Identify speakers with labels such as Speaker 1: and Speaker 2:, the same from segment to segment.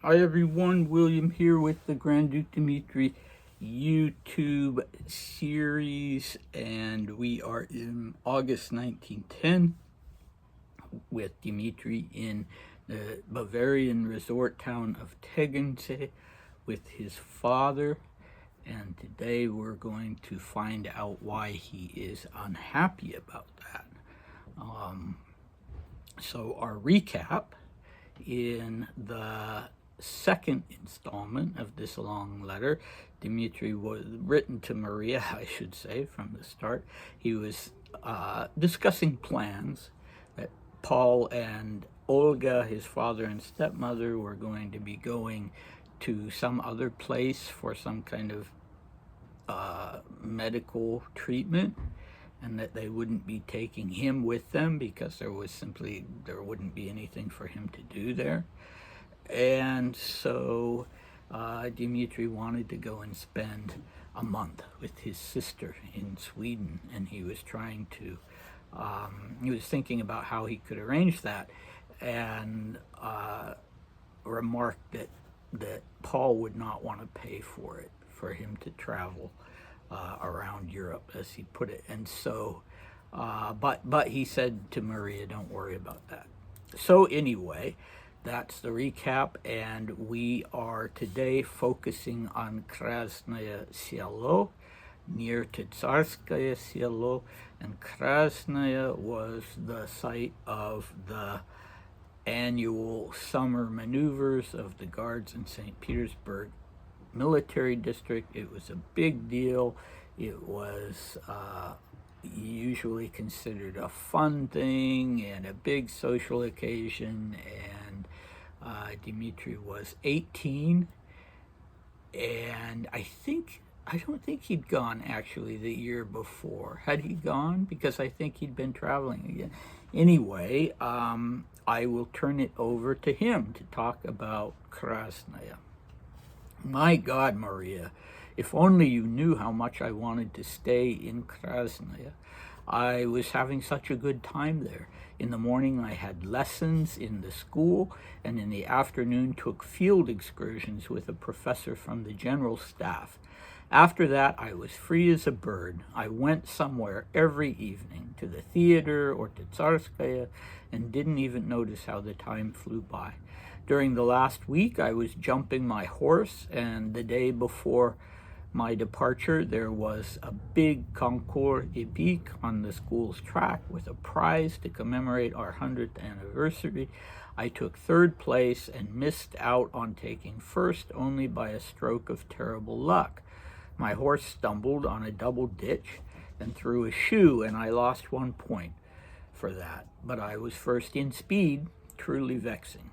Speaker 1: Hi everyone, William here with the Grand Duke Dmitri YouTube series, and we are in August 1910 with Dmitri in the Bavarian resort town of Tegernsee with his father, and today we're going to find out why he is unhappy about that. So our recap in the second installment of this long letter, Dmitri was written to Maria, I should say, from the start. He was discussing plans that Paul and Olga, his father and stepmother, were going to be going to some other place for some kind of medical treatment, and that they wouldn't be taking him with them because there wouldn't be anything for him to do there. And so Dmitri wanted to go and spend a month with his sister in Sweden, and he was thinking about how he could arrange that, and remarked that Paul would not want to pay for it, for him to travel around Europe, as he put it. And so, but he said to Maria, don't worry about that. So anyway, that's the recap, and we are today focusing on Krasное Selo, near Tsarskое Selo, and Krasnaya was the site of the annual summer maneuvers of the Guards in St. Petersburg military district. It was a big deal. It was usually considered a fun thing and a big social occasion, and Dmitri was 18, and I don't think he'd gone actually the year before. Had he gone? Because I think he'd been traveling again. Anyway, I will turn it over to him to talk about Krasnaya. My God, Maria, if only you knew how much I wanted to stay in Krasnaya. I was having such a good time there. In the morning I had lessons in the school, and in the afternoon took field excursions with a professor from the general staff. After that I was free as a bird. I went somewhere every evening, to the theater or to Tsarskaya, and didn't even notice how the time flew by. During the last week I was jumping my horse, and the day before my departure there was a big concours épique on the school's track with a prize to commemorate our 100th anniversary. I took third place and missed out on taking first only by a stroke of terrible luck. My horse stumbled on a double ditch and threw a shoe, and I lost 1 point for that. But I was first in speed, truly vexing.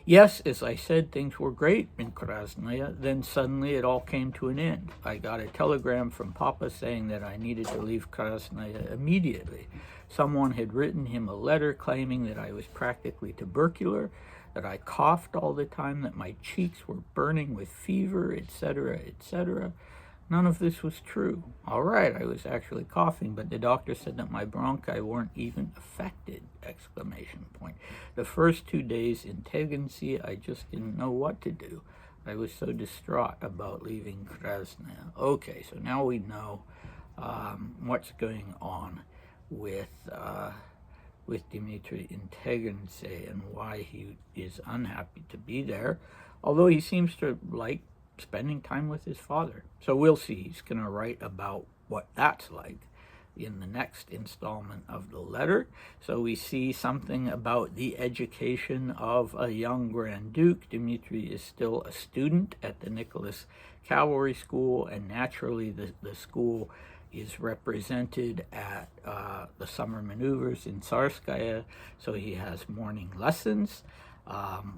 Speaker 1: Yes, as I said, things were great in Krasnaya. Then suddenly it all came to an end. I got a telegram from Papa saying that I needed to leave Krasnaya immediately. Someone had written him a letter claiming that I was practically tubercular, that I coughed all the time, that my cheeks were burning with fever, etc., etc. None of this was true. All right, I was actually coughing, but the doctor said that my bronchi weren't even affected, exclamation point. The first 2 days in Tegernsee, I just didn't know what to do. I was so distraught about leaving Krasnaya. Okay, so now we know what's going on with Dmitri in Tegernsee and why he is unhappy to be there, although he seems to like spending time with his father. So we'll see. He's going to write about what that's like in the next installment of the letter. So we see something about the education of a young Grand Duke. Dmitri is still a student at the Nicholas Cavalry School, and naturally the school is represented at the summer maneuvers in Tsarskaya, so he has morning lessons.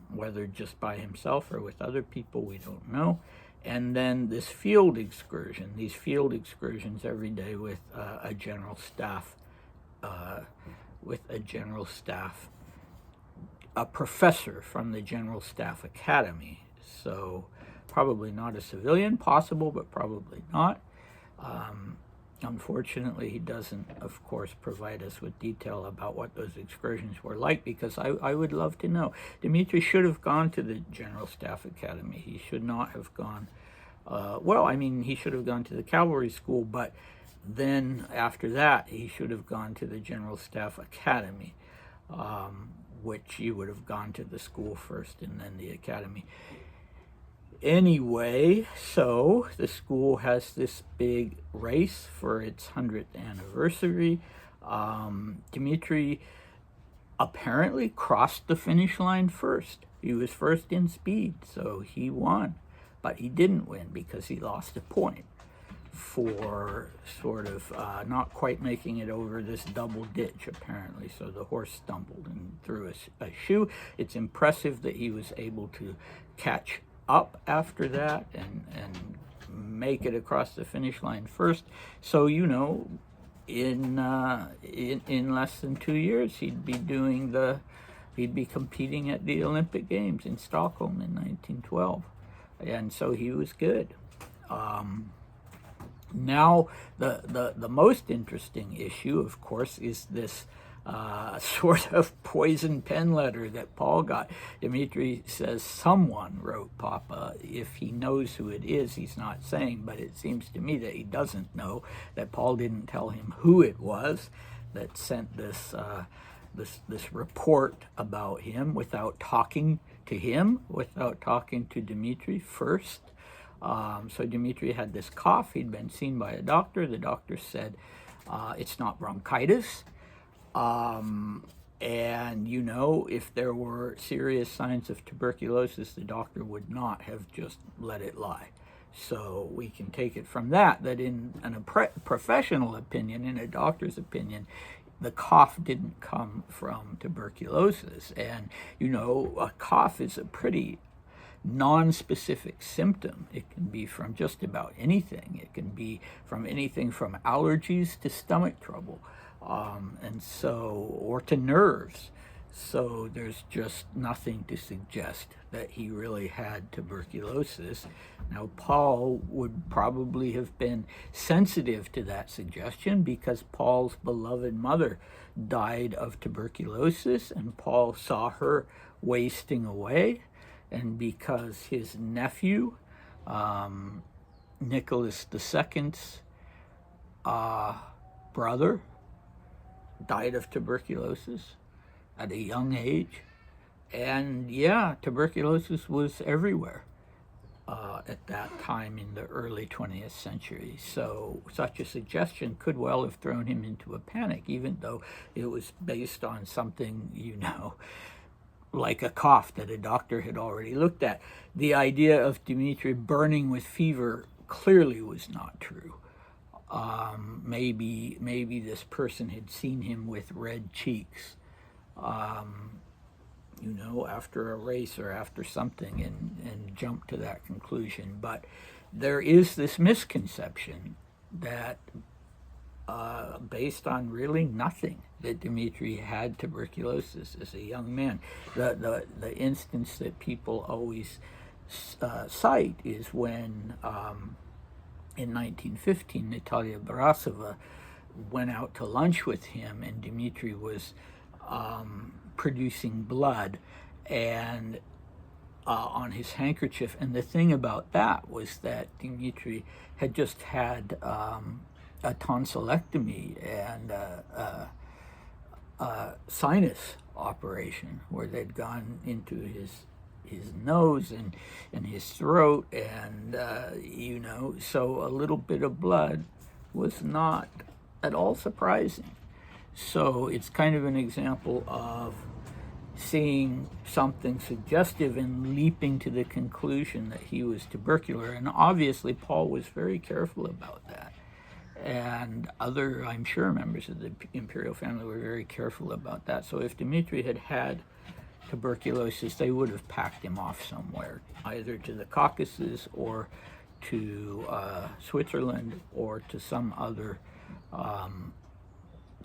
Speaker 1: Whether just by himself or with other people, we don't know. And then these field excursions every day with a general staff, a professor from the General Staff Academy. So probably not a civilian, possible, but probably not. Unfortunately, he doesn't, of course, provide us with detail about what those excursions were like, because I would love to know. Dmitri should have gone to the General Staff Academy. He should not have gone, well, I mean, he should have gone to the Cavalry School, but then after that, he should have gone to the General Staff Academy, which you would have gone to the school first and then the academy. Anyway, so the school has this big race for its 100th anniversary. Dmitri apparently crossed the finish line first. He was first in speed, so he won. But he didn't win because he lost a point for sort of not quite making it over this double ditch, apparently. So the horse stumbled and threw a shoe. It's impressive that he was able to catch up after that and make it across the finish line first. So, you know, in less than 2 years, he'd be competing at the Olympic Games in Stockholm in 1912, and so he was good. Now, the most interesting issue, of course, is this sort of poison pen letter that Paul got. Dmitri says someone wrote Papa. If he knows who it is, he's not saying, but it seems to me that he doesn't know, that Paul didn't tell him who it was that sent this report about him without talking to him, without talking to Dmitri first. So Dmitri had this cough. He'd been seen by a doctor. The doctor said it's not bronchitis. And, you know, if there were serious signs of tuberculosis, the doctor would not have just let it lie. So we can take it from that in a professional opinion, in a doctor's opinion, the cough didn't come from tuberculosis. And, you know, a cough is a pretty non-specific symptom. It can be from just about anything. It can be from anything from allergies to stomach trouble. Or to nerves. So there's just nothing to suggest that he really had tuberculosis. Now, Paul would probably have been sensitive to that suggestion because Paul's beloved mother died of tuberculosis, and Paul saw her wasting away, and because his nephew, Nicholas II's brother, died of tuberculosis at a young age. And yeah, tuberculosis was everywhere at that time in the early 20th century. So such a suggestion could well have thrown him into a panic, even though it was based on something, you know, like a cough that a doctor had already looked at. The idea of Dmitri burning with fever clearly was not true. Maybe this person had seen him with red cheeks, you know, after a race or after something, and jumped to that conclusion. But there is this misconception that, based on really nothing, that Dmitri had tuberculosis as a young man. The instance that people always cite is when, in 1915, Natalia Barasova went out to lunch with him, and Dmitri was producing blood and on his handkerchief. And the thing about that was that Dmitri had just had a tonsillectomy and a sinus operation where they'd gone into his nose and his throat, and you know, so a little bit of blood was not at all surprising. So it's kind of an example of seeing something suggestive and leaping to the conclusion that he was tubercular. And obviously Paul was very careful about that, and other, I'm sure, members of the imperial family were very careful about that. So if Dmitri had had tuberculosis, they would have packed him off somewhere, either to the Caucasus or to Switzerland or to some other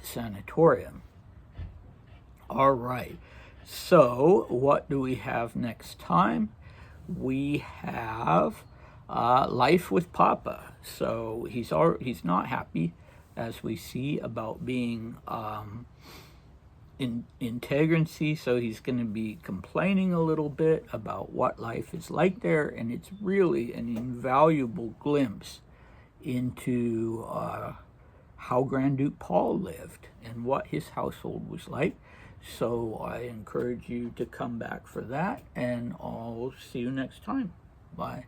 Speaker 1: sanatorium. All right, so what do we have next time? We have Life with Papa. So he's not happy as we see, about being in Tegernsee, so he's going to be complaining a little bit about what life is like there, and it's really an invaluable glimpse into how Grand Duke Paul lived and what his household was like. So I encourage you to come back for that, and I'll see you next time. Bye.